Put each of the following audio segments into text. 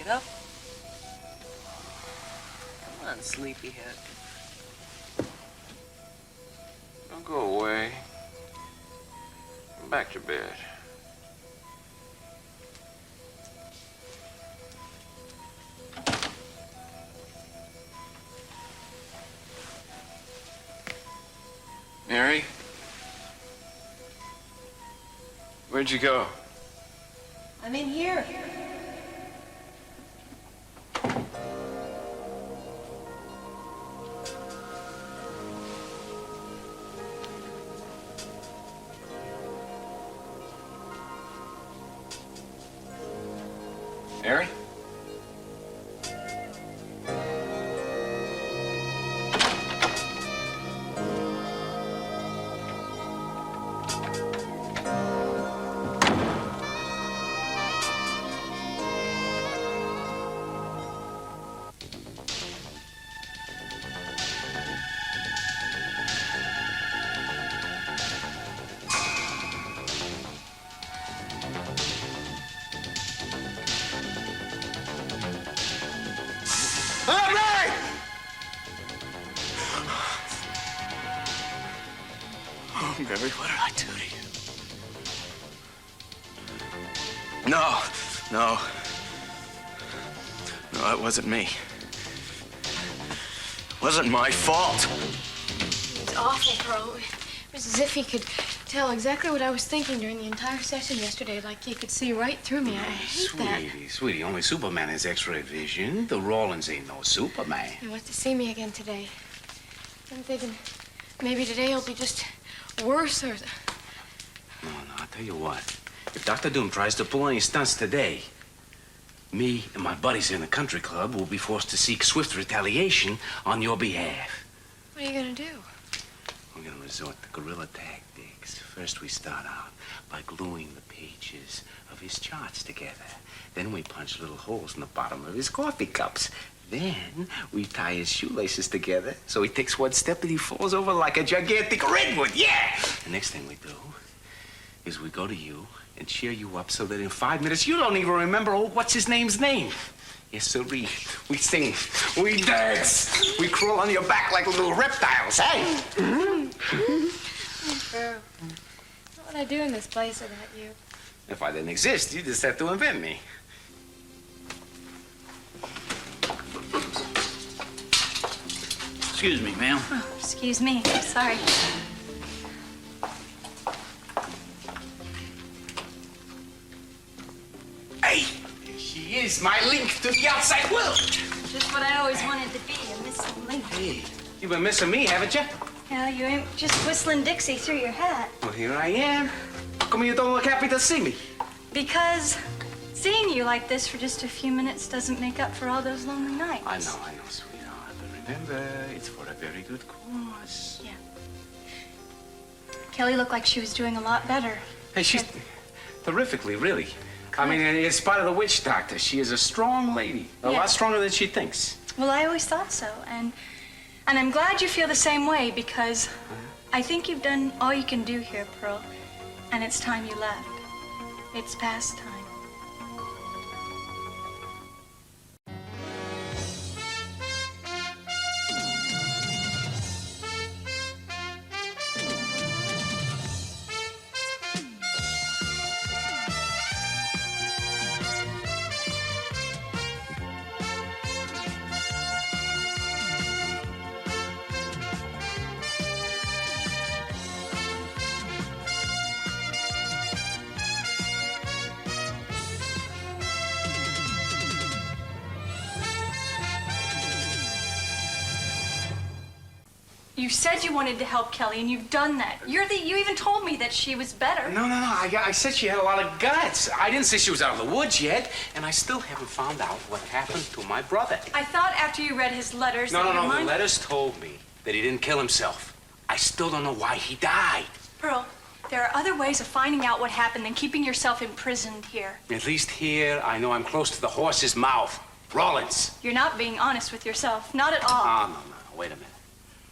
Get up. Come on, sleepyhead. Don't go away. Come back to bed. Mary? Where'd you go? I'm in here. Mary? Mary, what did I do to you? No. No, it wasn't me. It wasn't my fault. It's awful, Pearl. It was as if he could tell exactly what I was thinking during the entire session yesterday, like he could see right through me. I hate that. Sweetie, only Superman has X-ray vision. The Rawlins ain't no Superman. He wants to see me again today. I'm thinking maybe today will be just worse or... No, I'll tell you what. If Dr. Doom tries to pull any stunts today, me and my buddies in the country club will be forced to seek swift retaliation on your behalf. What are you gonna do? We're gonna resort to guerrilla tactics. First, we start out by gluing the pages of his charts together. Then we punch little holes in the bottom of his coffee cups. Then we tie his shoelaces together so he takes one step and he falls over like a gigantic redwood. Yeah! The next thing we do is we go to you and cheer you up so that in 5 minutes you don't even remember what's-his-name's name. Yes, sirree. We sing, we dance, we crawl on your back like little reptiles, hey? Pearl, what would I do in this place without you? If I didn't exist, you'd just have to invent me. Excuse me, ma'am. Oh, excuse me. Sorry. Hey, there she is, my link to the outside world. Just what I always wanted to be, a missing link. Hey, you've been missing me, haven't you? Now, you ain't just whistling Dixie through your hat. Well, here I am. How come you don't look happy to see me? Because seeing you like this for just a few minutes doesn't make up for all those lonely nights. I know, sweetheart. But remember, it's for a very good cause. Yeah. Kelly looked like she was doing a lot better. Hey, she's terrifically, really. Good. I mean, in spite of the witch doctor, she is a strong lady. A lot stronger than she thinks. Well, I always thought so. And I'm glad you feel the same way because I think you've done all you can do here, Pearl. And it's time you left. It's past time. You said you wanted to help Kelly, and you've done that. You even told me that she was better. No. I said she had a lot of guts. I didn't say she was out of the woods yet, and I still haven't found out what happened to my brother. I thought after you read his letters No. The letters told me that he didn't kill himself. I still don't know why he died. Pearl, there are other ways of finding out what happened than keeping yourself imprisoned here. At least here, I know I'm close to the horse's mouth. Rawlins. You're not being honest with yourself. Not at all. No. Wait a minute.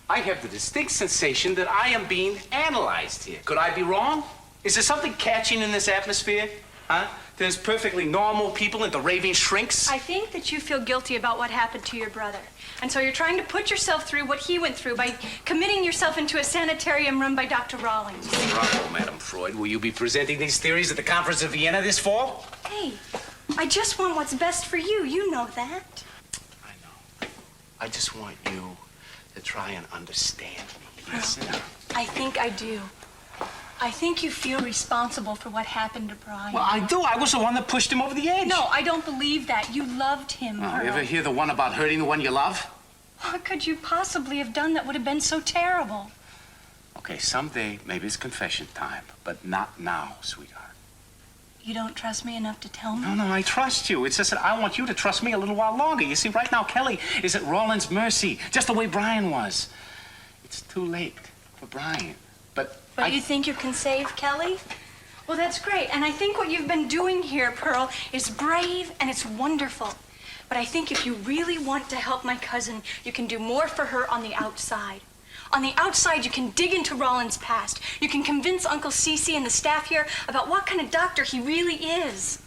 I have the distinct sensation that I am being analyzed here. Could I be wrong? Is there something catching in this atmosphere? Huh? There's perfectly normal people into raving shrinks? I think that you feel guilty about what happened to your brother. And so you're trying to put yourself through what he went through by committing yourself into a sanitarium run by Dr. Rawlings. Bravo, Madam Freud. Will you be presenting these theories at the conference of Vienna this fall? Hey, I just want what's best for you. You know that. I know. I just want you to try and understand me. Listen. I think I do. I think you feel responsible for what happened to Brian. Well, I do. I was the one that pushed him over the edge. No, I don't believe that. You loved him, Oh, Pearl. you ever hear the one about hurting the one you love? What could you possibly have done that would have been so terrible? Okay, someday maybe it's confession time, but not now, sweetheart. You don't trust me enough to tell me? No, I trust you. It's just that I want you to trust me a little while longer. You see, right now, Kelly is at Roland's mercy, just the way Brian was. It's too late for Brian, but you think you can save Kelly? Well, that's great. And I think what you've been doing here, Pearl, is brave and it's wonderful. But I think if you really want to help my cousin, you can do more for her on the outside. On the outside, you can dig into Roland's past. You can convince Uncle Cece and the staff here about what kind of doctor he really is.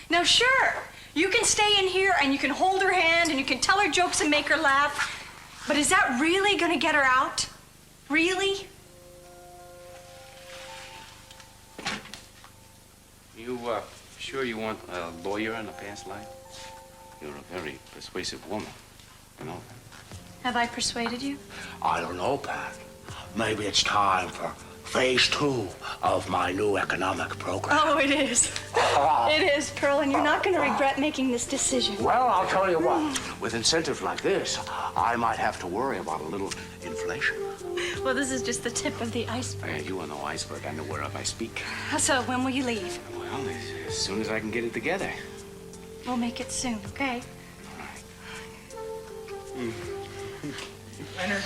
Now, sure, you can stay in here and you can hold her hand and you can tell her jokes and make her laugh. But is that really going to get her out? Really? You, sure you want a lawyer in a past life? You're a very persuasive woman, you know. Have I persuaded you? I don't know, Pat. Maybe it's time for phase 2 of my new economic program. Oh, it is. It is, Pearl, and you're not going to regret making this decision. Well, I'll tell you what. With incentives like this, I might have to worry about a little inflation. Well, this is just the tip of the iceberg. Hey, you are no iceberg. I know whereof I speak. So, when will you leave? Well, as soon as I can get it together. We'll make it soon, okay? Leonard?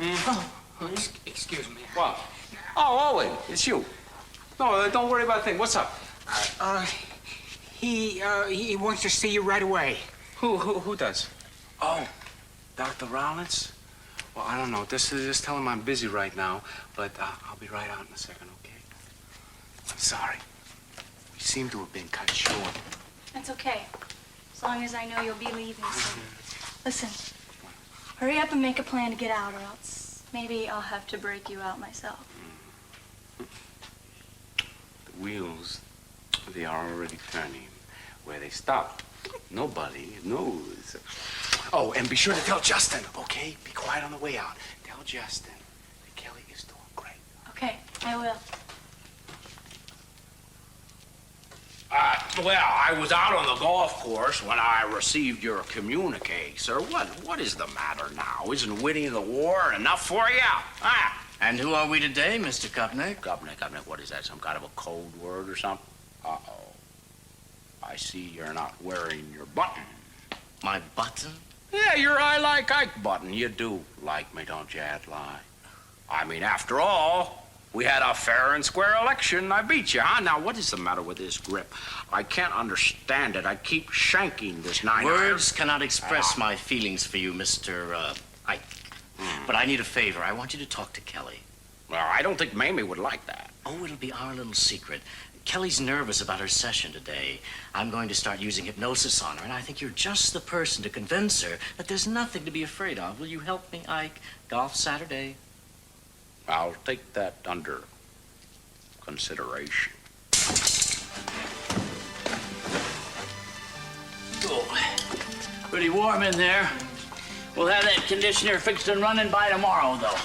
Oh, excuse me. What? Oh, Owen, it's you. No, don't worry about a thing. What's up? He wants to see you right away. Who does? Oh, Dr. Rollins? Well, I don't know. Just tell him I'm busy right now, but I'll be right out in a second, okay? I'm sorry. We seem to have been cut short. That's okay. As long as I know you'll be leaving soon. Listen, hurry up and make a plan to get out, or else maybe I'll have to break you out myself. The wheels, they are already turning. Where they stop, nobody knows. Oh, and be sure to tell Justin, okay? Be quiet on the way out. Tell Justin that Kelly is doing great. Okay, I will. Well, I was out on the golf course when I received your communique, sir. What is the matter now? Isn't winning the war enough for you? Ah. And who are we today, Mr. Kupnik? Kupnik, what is that? Some kind of a code word or something? Uh-oh. I see you're not wearing your button. My button? Yeah, your I like Ike button. You do like me, don't you, Adlai? I mean, after all, we had a fair and square election. I beat you, huh? Now, what is the matter with this grip? I can't understand it. I keep shanking this 9 Words cannot express my feelings for you, Mr. Ike. But I need a favor. I want you to talk to Kelly. Well, I don't think Mamie would like that. Oh, it'll be our little secret. Kelly's nervous about her session today. I'm going to start using hypnosis on her, and I think you're just the person to convince her that there's nothing to be afraid of. Will you help me, Ike? Golf Saturday? I'll take that under consideration. Oh, pretty warm in there. We'll have that conditioner fixed and running by tomorrow, though.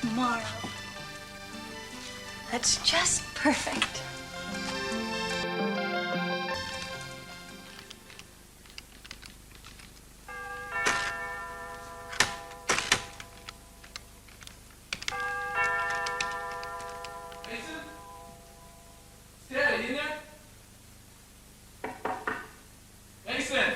Tomorrow. That's just perfect. Mason? Dad, you in there? Mason!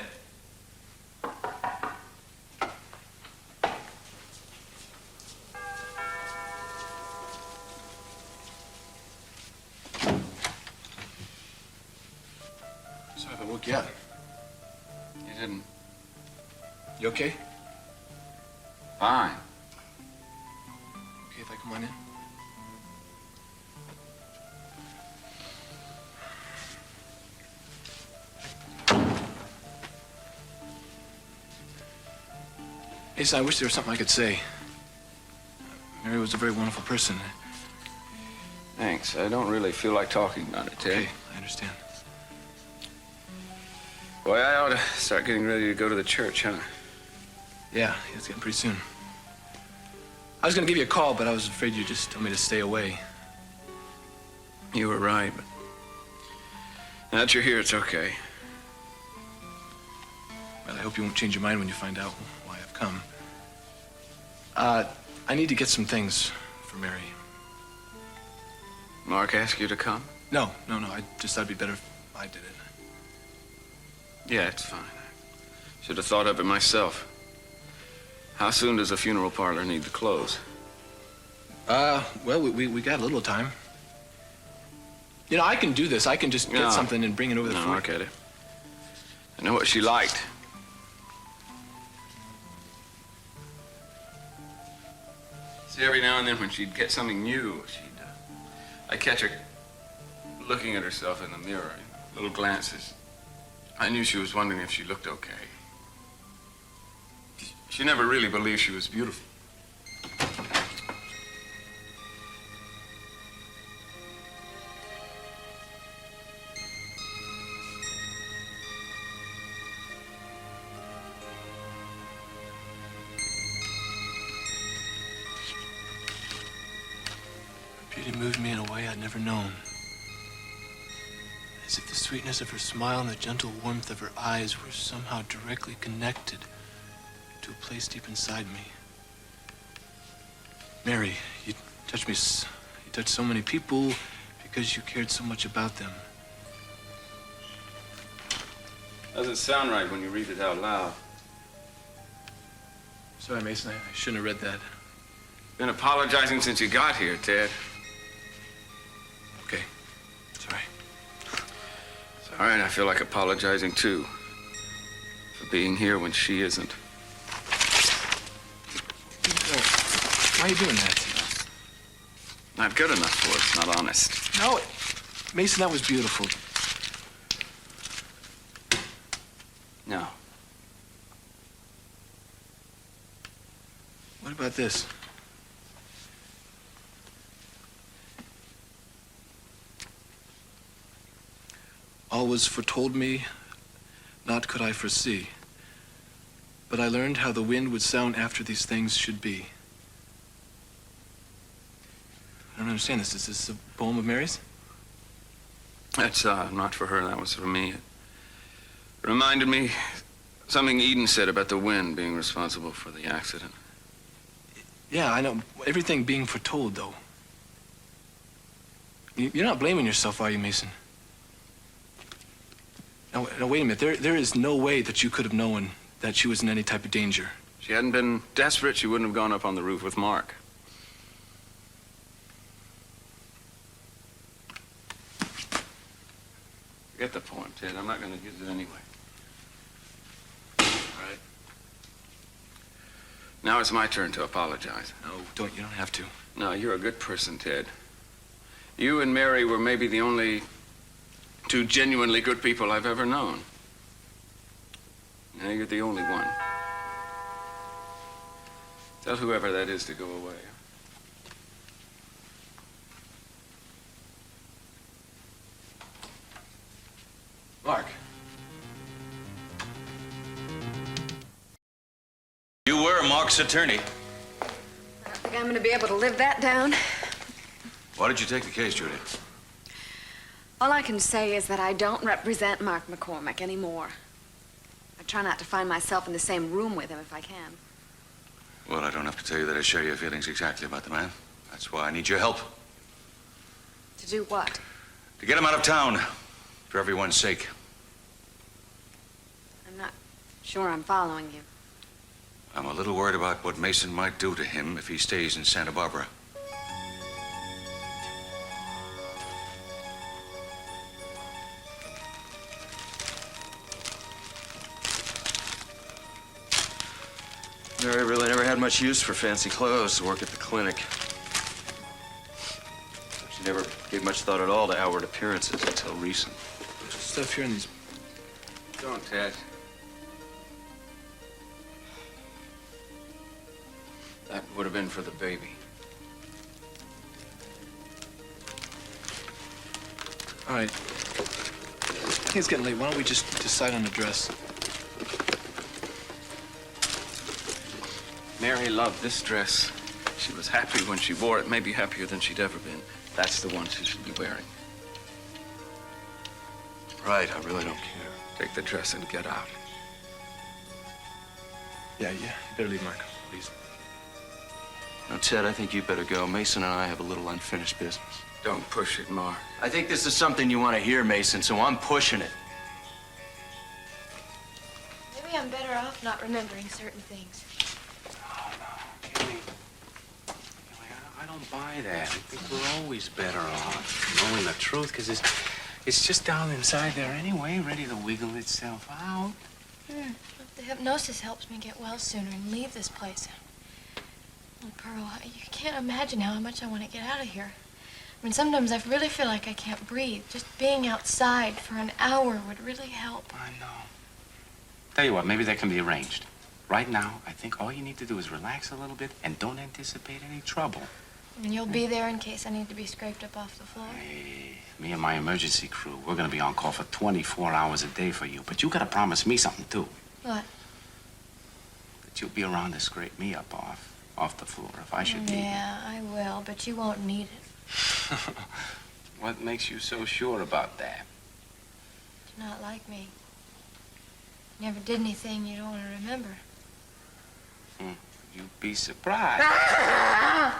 Sorry if I woke you up. You didn't. You okay? Fine. Okay if I come on in? Mason, I wish there was something I could say. Mary was a very wonderful person. Thanks. I don't really feel like talking about it, Ted. Okay, I understand. Boy, I ought to start getting ready to go to the church, huh? Yeah, it's getting pretty soon. I was gonna give you a call, but I was afraid you'd just tell me to stay away. You were right, but now that you're here, it's okay. Well, I hope you won't change your mind when you find out why I've come. I need to get some things for Mary. Mark asked you to come? No. I just thought it'd be better if I did it. Yeah, it's fine. Should have thought of it myself. How soon does a funeral parlor need to close? Well, we got a little time. You know, I can do this. I can just get something and bring it over the No, food. I get it. I know what she liked. See, every now and then when she'd get something new, I'd catch her looking at herself in the mirror, little glances. I knew she was wondering if she looked okay. She never really believed she was beautiful. Beauty moved me in a way I'd never known. As if the sweetness of her smile and the gentle warmth of her eyes were somehow directly connected to a place deep inside me. Mary, you touched me. You touched so many people because you cared so much about them. Doesn't sound right when you read it out loud. Sorry, Mason, I shouldn't have read that. Been apologizing since you got here, Ted. Okay, sorry. It's all right, I feel like apologizing too. For being here when she isn't. Why are you doing that? Not good enough for us, not honest. No, Mason, that was beautiful. No. What about this? All was foretold me, naught could I foresee. But I learned how the wind would sound after these things should be. I don't understand this. Is this a poem of Mary's? That's not for her, that was for me. It reminded me something Eden said about the wind being responsible for the accident. Yeah, I know. Everything being foretold, though. You're not blaming yourself, are you, Mason? Now, wait a minute. There is no way that you could have known that she was in any type of danger. If she hadn't been desperate, she wouldn't have gone up on the roof with Mark. Forget the poem, Ted. I'm not going to use it anyway. All right. Now it's my turn to apologize. No, don't. You don't have to. No, you're a good person, Ted. You and Mary were maybe the only two genuinely good people I've ever known. Now you're the only one. Tell whoever that is to go away. Mark. You were Mark's attorney. I don't think I'm going to be able to live that down. Why did you take the case, Judy? All I can say is that I don't represent Mark McCormick anymore. I try not to find myself in the same room with him if I can. Well, I don't have to tell you that I share your feelings exactly about the man. That's why I need your help. To do what? To get him out of town, for everyone's sake. I'm not sure I'm following you. I'm a little worried about what Mason might do to him if he stays in Santa Barbara. Mary really never had much use for fancy clothes to work at the clinic. She never gave much thought at all to outward appearances until recent. There's stuff here in these. Don't, Ted. That would have been for the baby. All right. I think it's getting late. Why don't we just decide on a dress? Mary loved this dress. She was happy when she wore it, maybe happier than she'd ever been. That's the one she should be wearing. Right, I really don't care. Take the dress and get out. Yeah. You better leave, Mark, please. Now, Ted, I think you better go. Mason and I have a little unfinished business. Don't push it, Mar. I think this is something you want to hear, Mason, so I'm pushing it. Maybe I'm better off not remembering certain things. Kelly, I don't buy that. I think we're always better off knowing the truth, because it's just down inside there anyway, ready to wiggle itself out. If the hypnosis helps me get well sooner and leave this place. Oh, Pearl, you can't imagine how much I want to get out of here. I mean, sometimes I really feel like I can't breathe. Just being outside for an hour would really help. I know. Tell you what, maybe that can be arranged. Right now, I think all you need to do is relax a little bit and don't anticipate any trouble. And you'll be there in case I need to be scraped up off the floor? Hey, me and my emergency crew, we're gonna be on call for 24 hours a day for you. But you gotta promise me something, too. What? That you'll be around to scrape me up off the floor if I should need you. Yeah, I will, but you won't need it. What makes you so sure about that? You're not like me. You never did anything you don't want to remember. You'd be surprised.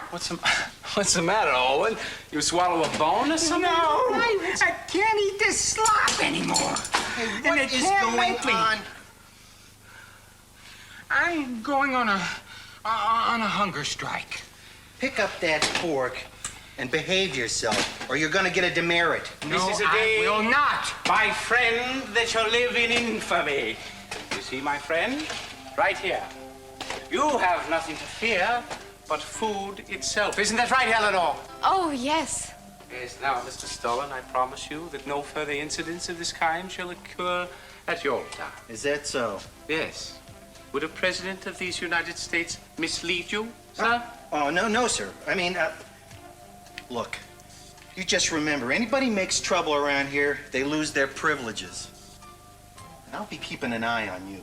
What's the matter, Owen? You swallow a bone or something? No, I can't eat this slop anymore. What is going on? I'm going on a hunger strike. Pick up that fork and behave yourself, or you're gonna get a demerit. No, This is a I day, will not. my friend, that shall live in infamy. You see, my friend? Right here. You have nothing to fear but food itself. Isn't that right, Eleanor? Oh, yes. Yes, now, Mr. Stollen, I promise you that no further incidents of this kind shall occur at your time. Is that so? Yes. Would a president of these United States mislead you, sir? Oh, no, sir. I mean, look, you just remember, anybody makes trouble around here, they lose their privileges. And I'll be keeping an eye on you.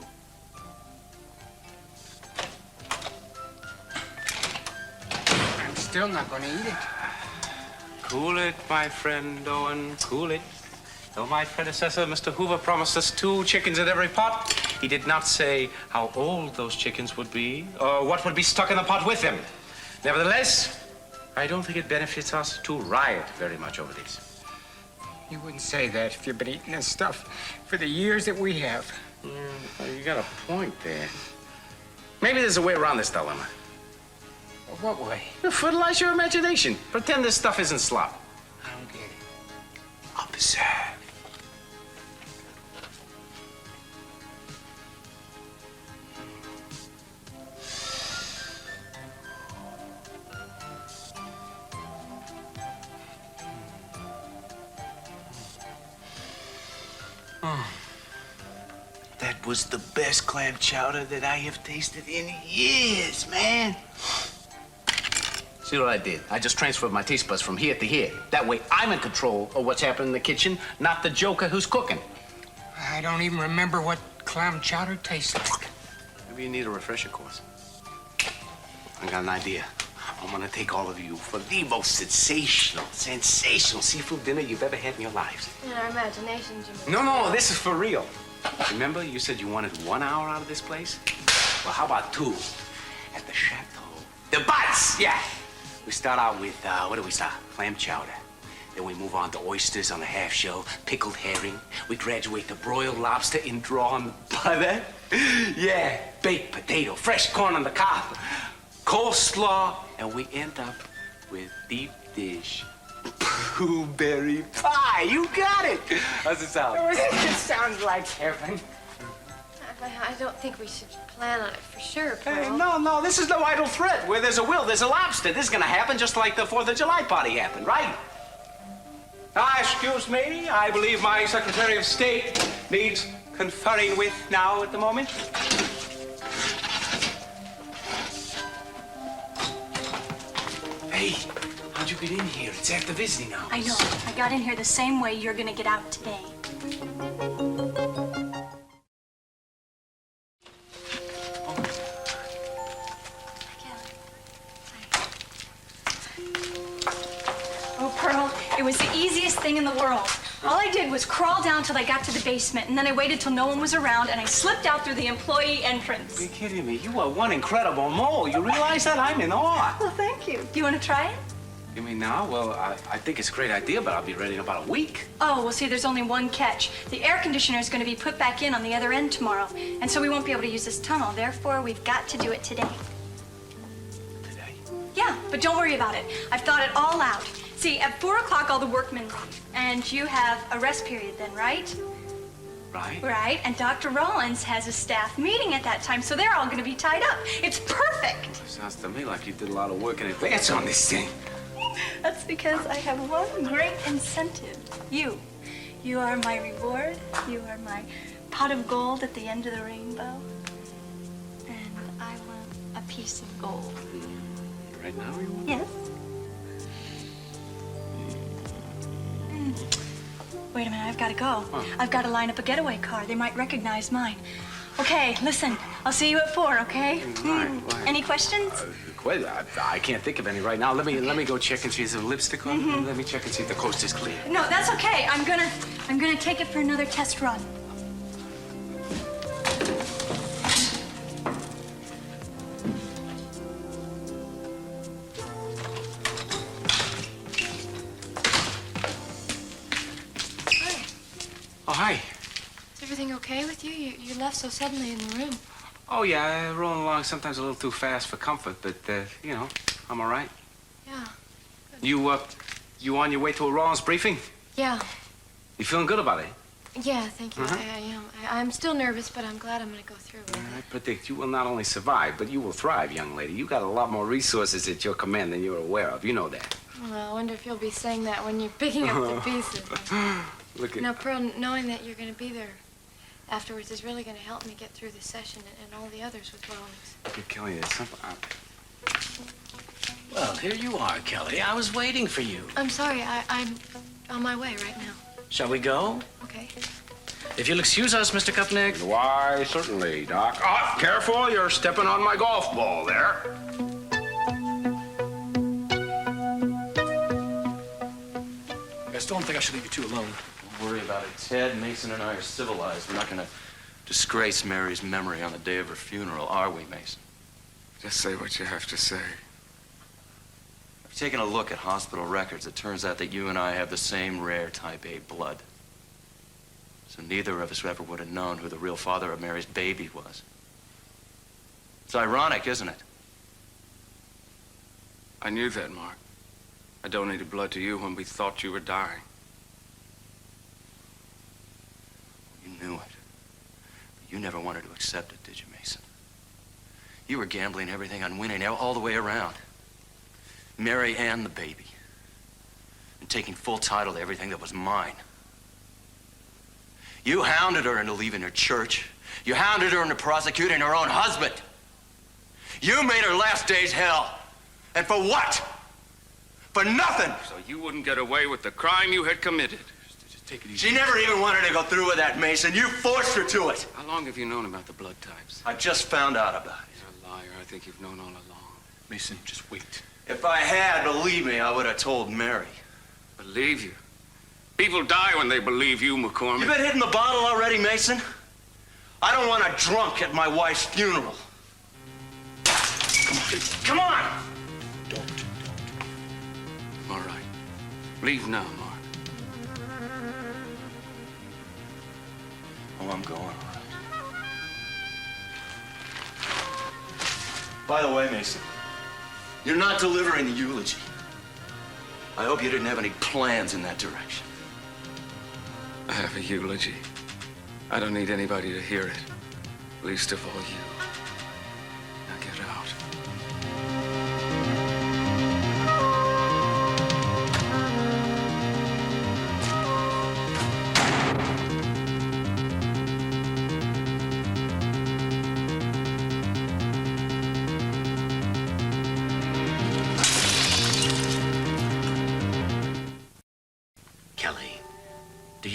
I'm still not going to eat it. Cool it, my friend Owen, cool it. Though my predecessor, Mr. Hoover, promised us 2 chickens in every pot, he did not say how old those chickens would be or what would be stuck in the pot with them. Nevertheless, I don't think it benefits us to riot very much over this. You wouldn't say that if you've been eating this stuff for the years that we have. Well, you got a point there. Maybe there's a way around this dilemma. What way? Fertilize your imagination. Pretend this stuff isn't slop. I don't get it. Observe. That was the best clam chowder that I have tasted in years, man. See what I did? I just transferred my taste buds from here to here. That way I'm in control of what's happening in the kitchen, not the joker who's cooking. I don't even remember what clam chowder tastes like. Maybe you need a refresher course. I got an idea. I'm gonna take all of you for the most sensational seafood dinner you've ever had in your lives. In our imaginations, you No, this is for real. Remember, you said you wanted 1 hour out of this place? Well, how about 2 at the chateau? The Butts, yeah. We start out with, what do we start? Clam chowder. Then we move on to oysters on the half shell, pickled herring. We graduate to broiled lobster in drawn butter. Yeah, baked potato, fresh corn on the cob, coleslaw, and we end up with deep dish blueberry pie. You got it. How's it sound? It sounds like heaven. I don't think we should plan on it for sure, Pearl. Hey, no, this is no idle threat. Where there's a will, there's a lobster. This is gonna happen just like the 4th of July party happened, right? Excuse me. I believe my Secretary of State needs conferring with now at the moment. Hey, how'd you get in here? It's after visiting hours. I know. I got in here the same way you're gonna get out today. Oh, Pearl, it was the easiest thing in the world. All I did was crawl down till I got to the basement, and then I waited till no one was around, and I slipped out through the employee entrance. Are you kidding me? You are one incredible mole. You realize that? I'm in awe. Well, thank you. Do you want to try it? You mean now? Well, I think it's a great idea, but I'll be ready in about a week. Oh, well, see, there's only one catch. The air conditioner is going to be put back in on the other end tomorrow, and so we won't be able to use this tunnel. Therefore, we've got to do it today. Today? Yeah, but don't worry about it. I've thought it all out. See, at 4 o'clock, all the workmen leave, and you have a rest period then, right? Right? Right, and Dr. Rollins has a staff meeting at that time, so they're all going to be tied up. It's perfect. Sounds to me like you did a lot of work in advance on this thing. That's because I have one great incentive. You. You are my reward. You are my pot of gold at the end of the rainbow. And I want a piece of gold. Right now, you want? Yes? Wait a minute, I've got to go. I've got to line up a getaway car. They might recognize mine. Okay, listen, I'll see you at 4, okay? Right. Any questions? Well, I can't think of any right now. Let me go check and see if there's a lipstick on. Let me check and see if the coast is clear. No, that's okay. I'm gonna take it for another test run. Oh, hi. Is everything okay with you? You left so suddenly in the room. Oh, yeah, rolling along sometimes a little too fast for comfort, but, you know, I'm all right. Yeah. You on your way to a Rollins briefing? Yeah. You feeling good about it? Yeah, thank you. I am. I'm still nervous, but I'm glad I'm going to go through with I it. predict you will not only survive, but you will thrive, young lady. You got a lot more resources at your command than you're aware of. You know that. Well, I wonder if you'll be saying that when you're picking up the pieces. Look at... Now, Pearl, knowing that you're going to be there afterwards is really going to help me get through this session and all the others with Rollins. Look at Kelly. There's something... Well, here you are, Kelly. I was waiting for you. I'm sorry. I'm on my way right now. Shall we go? Okay. If you'll excuse us, Mr. Kupnick. Why, certainly, Doc. Ah, careful, you're stepping on my golf ball there. I still don't think I should leave you two alone. Don't worry about it, Ted. Mason and I are civilized. We're not going to disgrace Mary's memory on the day of her funeral, are we, Mason? Just say what you have to say. I've taken a look at hospital records. It turns out that you and I have the same rare type A blood. So neither of us ever would have known who the real father of Mary's baby was. It's ironic, isn't it? I knew that, Mark. I donated blood to you when we thought you were dying. You knew it. But you never wanted to accept it, did you, Mason? You were gambling everything on winning all the way around. Mary and the baby. And taking full title to everything that was mine. You hounded her into leaving her church. You hounded her into prosecuting her own husband. You made her last days hell. And for what? For nothing. So you wouldn't get away with the crime you had committed. Just take it easy. She never even wanted to go through with that, Mason. You forced her to it. How long have you known about the blood types? I just found out about it. You're a liar. I think you've known all along. Mason, just wait. If I had, believe me, I would have told Mary. Believe you? People die when they believe you, McCormick. You been hitting the bottle already, Mason? I don't want a drunk at my wife's funeral. Come on! Don't. All right. Leave now, Mark. Oh, I'm going, all right. By the way, Mason, you're not delivering the eulogy. I hope you didn't have any plans in that direction. I have a eulogy. I don't need anybody to hear it. Least of all you. Now get out.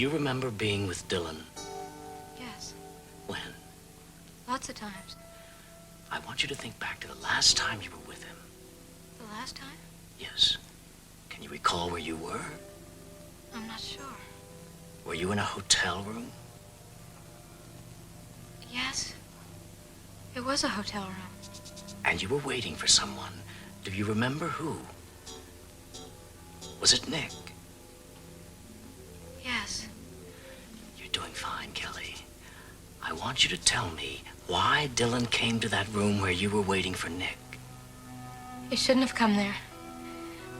you remember being with Dylan? Yes, When? lots of times. I want you to think back to the last time you were with him. The last time? Yes. Can you recall where you were? I'm not sure. Were you in a hotel room? Yes, it was a hotel room. And you were waiting for someone. Do you remember who? Was it Nick? Yes. You're doing fine, Kelly. I want you to tell me why Dylan came to that room where you were waiting for Nick. He shouldn't have come there.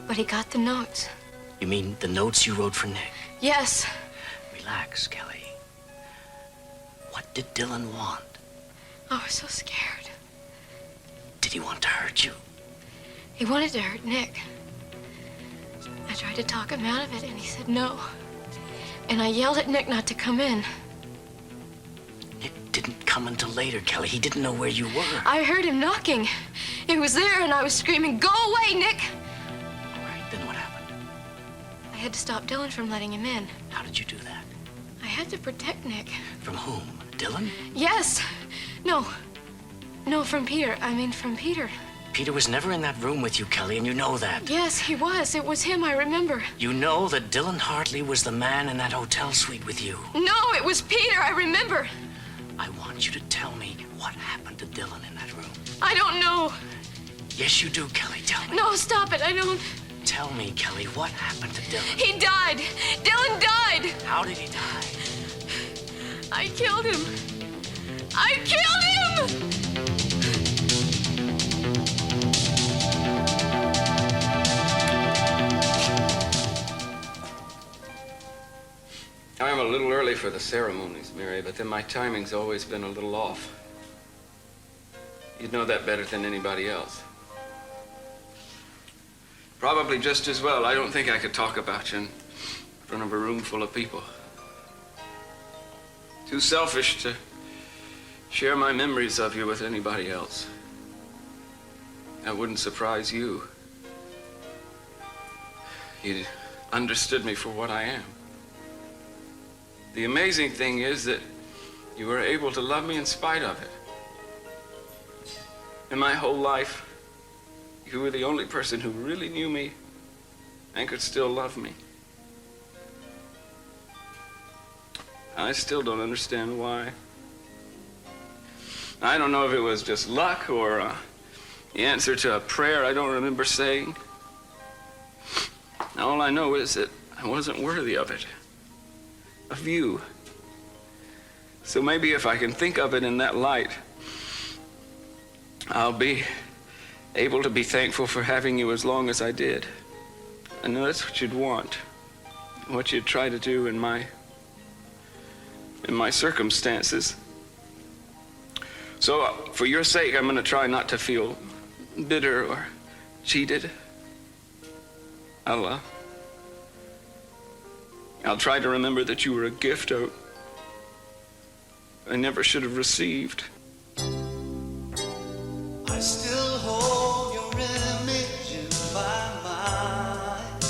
But he got the notes. You mean the notes you wrote for Nick? Yes. Relax, Kelly. What did Dylan want? I was so scared. Did he want to hurt you? He wanted to hurt Nick. I tried to talk him out of it, and he said no. And I yelled at Nick not to come in. Nick didn't come until later, Kelly. He didn't know where you were. I heard him knocking. He was there, and I was screaming, "Go away, Nick!" All right, then what happened? I had to stop Dylan from letting him in. How did you do that? I had to protect Nick. From whom? Dylan? Yes. No. No, from Peter. I mean, from Peter. Peter was never in that room with you, Kelly, and you know that. Yes, he was. It was him, I remember. You know that Dylan Hartley was the man in that hotel suite with you. No, it was Peter, I remember. I want you to tell me what happened to Dylan in that room. I don't know. Yes, you do, Kelly. Tell me. No, stop it. I don't. Tell me, Kelly, what happened to Dylan? He died. Dylan died. How did he die? I killed him. I killed him! I'm a little early for the ceremonies, Mary, but then my timing's always been a little off. You'd know that better than anybody else. Probably just as well. I don't think I could talk about you in front of a room full of people. Too selfish to share my memories of you with anybody else. That wouldn't surprise you. You understood me for what I am. The amazing thing is that you were able to love me in spite of it. In my whole life, you were the only person who really knew me and could still love me. I still don't understand why. I don't know if it was just luck or the answer to a prayer I don't remember saying. All I know is that I wasn't worthy of it. Of you. So maybe if I can think of it in that light, I'll be able to be thankful for having you as long as I did. I know that's what you'd want, what you'd try to do in my circumstances. So for your sake, I'm going to try not to feel bitter or cheated. I'll try to remember that you were a gift I never should have received. I still hold your image in my mind.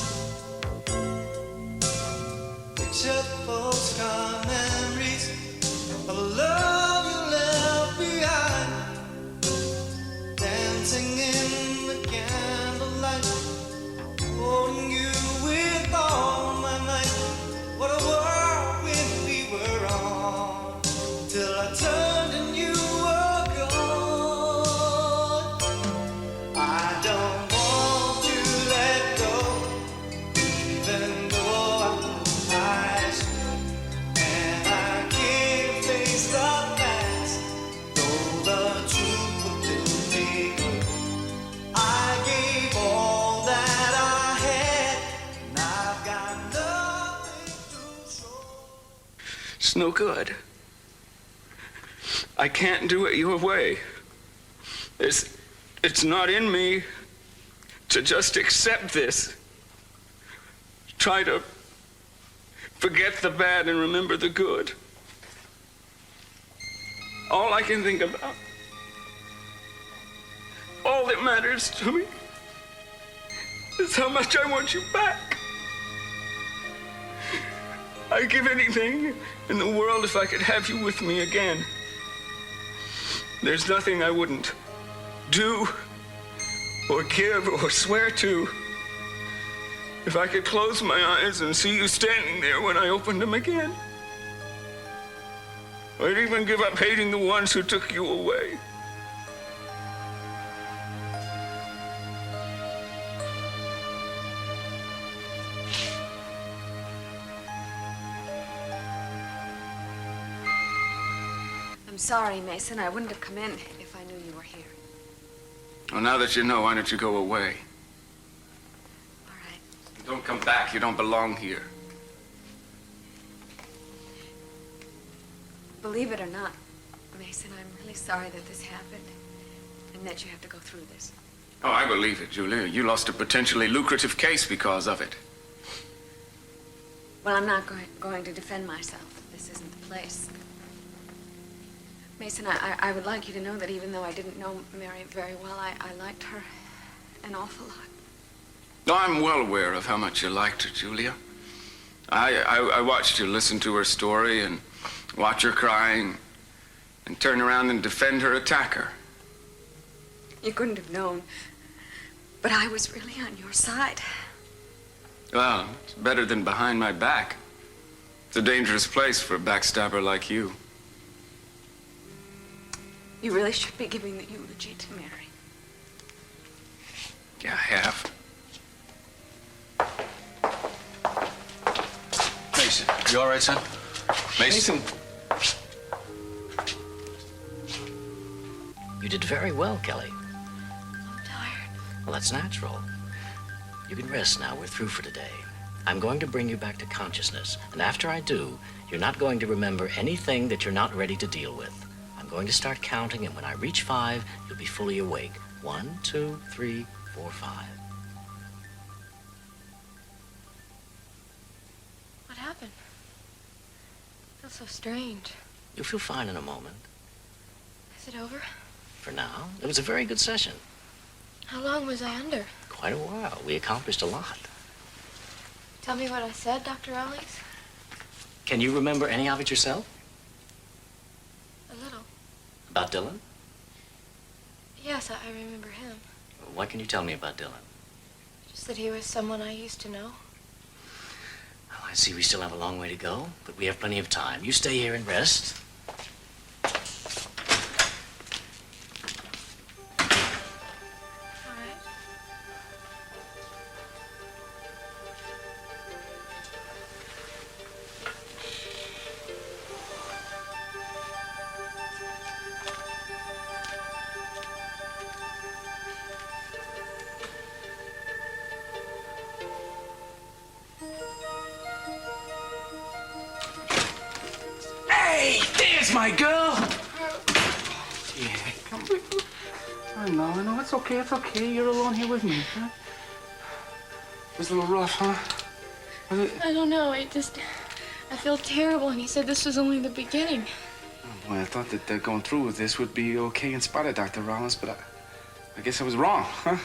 Picture postcard memories of the love you left behind. Dancing in the candlelight, holding you with all my might. What a world when we were on, till I turned and you were gone. I don't want to let go, even though I should. And I can't face the past, though the truth will do me good. I gave all that I had, and I've got nothing to show. It's no good. I can't do it your way. It's not in me to just accept this. Try to forget the bad and remember the good. All I can think about, all that matters to me, is how much I want you back. I'd give anything in the world if I could have you with me again. There's nothing I wouldn't do or give or swear to if I could close my eyes and see you standing there when I opened them again. I'd even give up hating the ones who took you away. I'm sorry, Mason. I wouldn't have come in if I knew you were here. Well, now that you know, why don't you go away? All right. Don't come back. You don't belong here. Believe it or not, Mason, I'm really sorry that this happened and that you have to go through this. Oh, I believe it, Julia. You lost a potentially lucrative case because of it. Well, I'm not going to defend myself. This isn't the place. Mason, I would like you to know that even though I didn't know Mary very well, I liked her an awful lot. No, I'm well aware of how much you liked her, Julia. I watched you listen to her story and watch her crying and turn around and defend her attacker. You couldn't have known, but I was really on your side. Well, it's better than behind my back. It's a dangerous place for a backstabber like you. You really should be giving the eulogy to Mary. Yeah, I have. Mason, you all right, son? Mason. You did very well, Kelly. I'm tired. Well, that's natural. You can rest now. We're through for today. I'm going to bring you back to consciousness. And after I do, you're not going to remember anything that you're not ready to deal with. I'm going to start counting, and when I reach 5, you'll be fully awake. 1, 2, 3, 4, 5. What happened? I feel so strange. You'll feel fine in a moment. Is it over? For now, it was a very good session. How long was I under? Quite a while. We accomplished a lot. Tell me what I said, Dr. Rawlings. Can you remember any of it yourself? A little. About Dylan? Yes, I remember him. What can you tell me about Dylan? Just that he was someone I used to know. Well, I see we still have a long way to go, but we have plenty of time. You stay here and rest. All right. Hey, there's my girl. Yeah, come on. I know, it's okay, You're alone here with me, huh? It was a little rough, huh? I don't know. I feel terrible, and he said this was only the beginning. Oh, boy, I thought that going through with this would be okay in spite of Dr. Rollins, but I guess I was wrong, huh?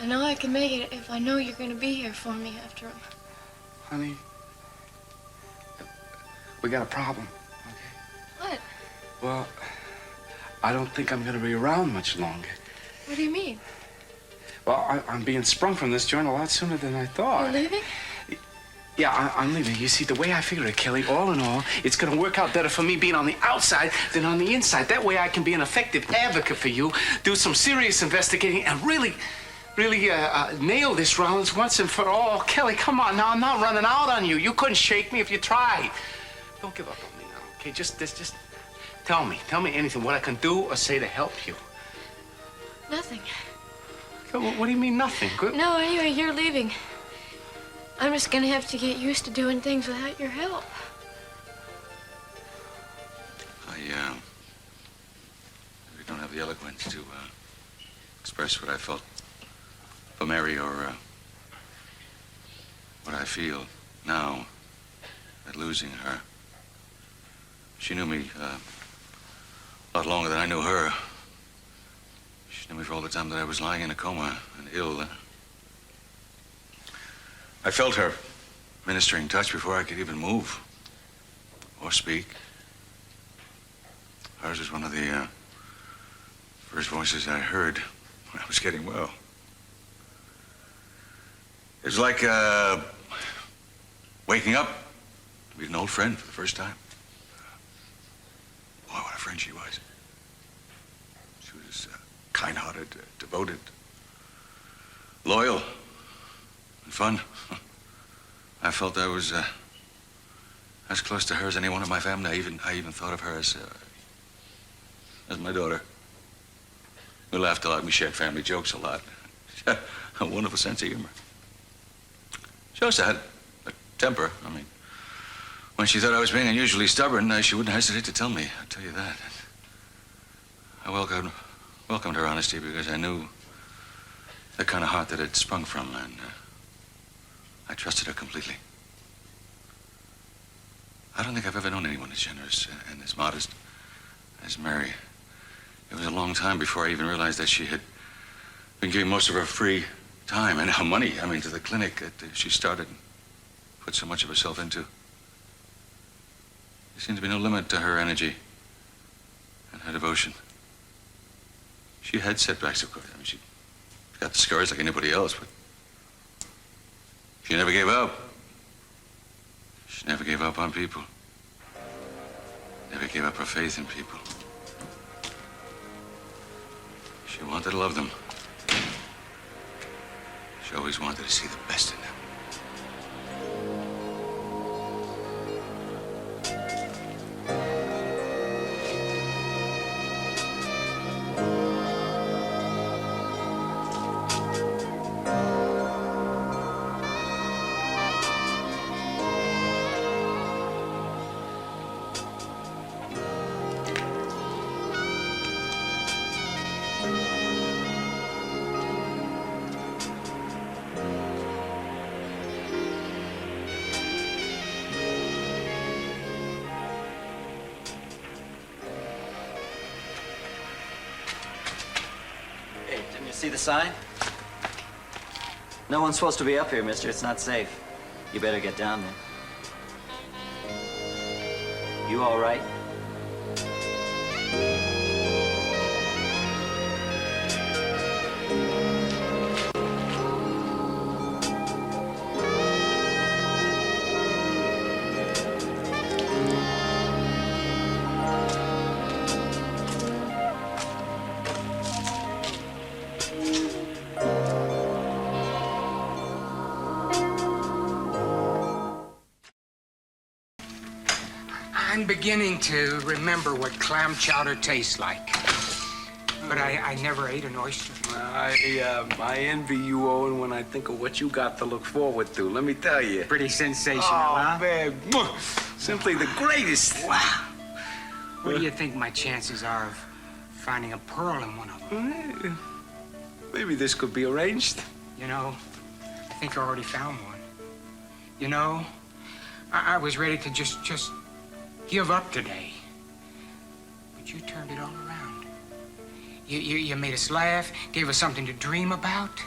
I know I can make it if I know you're going to be here for me after him. Honey, we got a problem, okay? What? Well, I don't think I'm gonna be around much longer. What do you mean? Well, I'm being sprung from this joint a lot sooner than I thought. You're leaving? Yeah, I'm leaving. You see, the way I figure it, Kelly, all in all, it's gonna work out better for me being on the outside than on the inside. That way I can be an effective advocate for you, do some serious investigating, and really nail this Rollins once and for all. Kelly, come on now, I'm not running out on you. You couldn't shake me if you tried. Don't give up on me now, okay? Just tell me anything, what I can do or say to help you. Nothing. What do you mean, nothing? Good. No, anyway, you're leaving. I'm just gonna have to get used to doing things without your help. I really don't have the eloquence to express what I felt for Mary or what I feel now at losing her. She knew me a lot longer than I knew her. She knew me for all the time that I was lying in a coma and ill. I felt her ministering touch before I could even move or speak. Hers was one of the first voices I heard when I was getting well. It was like waking up to meet an old friend for the first time. Boy, what a friend she was. She was kind-hearted, devoted, loyal, and fun. I felt I was as close to her as anyone in my family. I even thought of her as my daughter. We laughed a lot. We shared family jokes a lot. She had a wonderful sense of humor. She also had a temper. I mean, when she thought I was being unusually stubborn, she wouldn't hesitate to tell me. I'll tell you that. I welcomed her honesty because I knew the kind of heart that it sprung from, and I trusted her completely. I don't think I've ever known anyone as generous and as modest as Mary. It was a long time before I even realized that she had been giving most of her free time and her money, to the clinic that she started and put so much of herself into. There seemed to be no limit to her energy and her devotion. She had setbacks, of course. She got discouraged like anybody else, but she never gave up. She never gave up on people. Never gave up her faith in people. She wanted to love them. She always wanted to see the best in them. See the sign? No one's supposed to be up here, mister. It's not safe. You better get down there. You all right? I'm beginning to remember what clam chowder tastes like. But I never ate an oyster. I envy you, Owen, when I think of what you got to look forward to. Let me tell you. Pretty sensational, Oh, huh? man. Simply the greatest. Wow. What do you think my chances are of finding a pearl in one of them? Maybe this could be arranged. You know, I think I already found one. You know, I was ready to just give up today. But you turned it all around. You made us laugh, gave us something to dream about.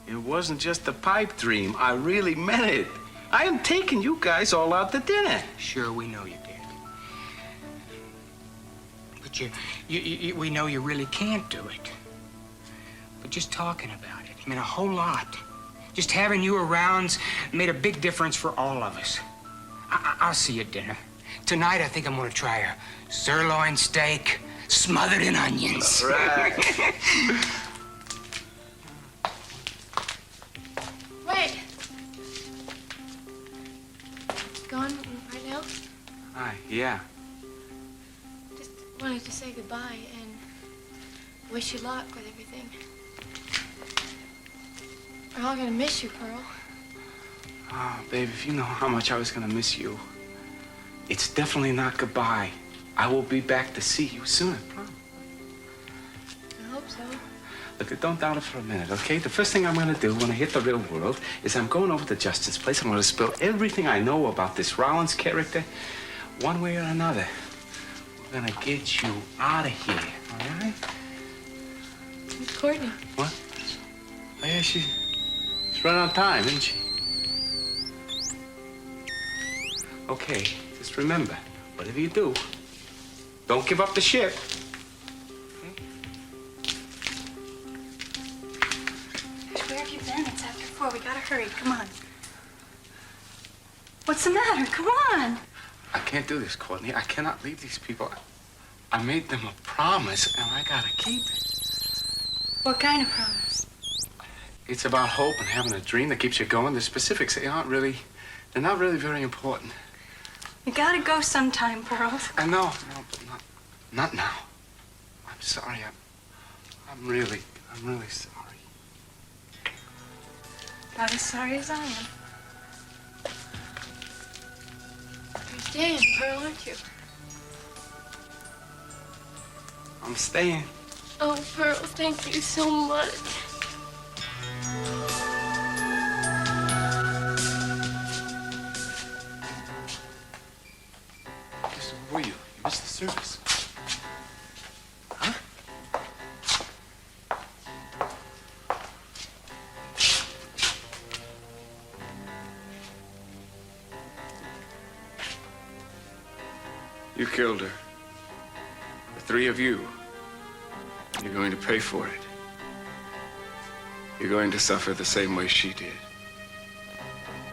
It wasn't just a pipe dream. I really meant it. I am taking you guys all out to dinner. Sure, we know you did. But we know you really can't do it. But just talking about it, a whole lot. Just having you around's made a big difference for all of us. I'll see you at dinner. Tonight, I think I'm gonna try a sirloin steak smothered in onions. Right. Wait. Gone right now? Hi, yeah. Just wanted to say goodbye and wish you luck with everything. We're all gonna miss you, Pearl. Oh, babe, if you know how much I was gonna miss you, it's definitely not goodbye. I will be back to see you soon, I promise. I hope so. Look, don't doubt it for a minute, okay? The first thing I'm gonna do when I hit the real world is I'm going over to Justin's place. I'm gonna spill everything I know about this Rollins character, one way or another. We're gonna get you out of here, all right? Where's Courtney? What? Oh, yeah, she's right on time, isn't she? Okay, just remember, whatever you do, don't give up the ship. Where have you been? It's after 4. We gotta hurry. Come on. What's the matter? Come on. I can't do this, Courtney. I cannot leave these people. I made them a promise, and I gotta keep it. What kind of promise? It's about hope and having a dream that keeps you going. The specifics, they're not really very important. You gotta go sometime, Pearl. I know, not now. I'm sorry. I'm really sorry. Not as sorry as I am. You're staying, Pearl, aren't you? I'm staying. Oh, Pearl, thank you so much. Listen, where were you? You missed the service. Huh? You killed her. The 3 of you. You're going to pay for it. You're going to suffer the same way she did.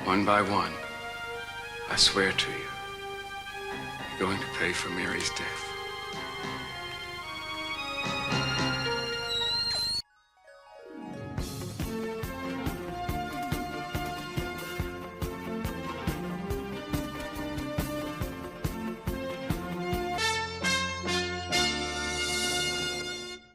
One by one, I swear to you, you're going to pay for Mary's death.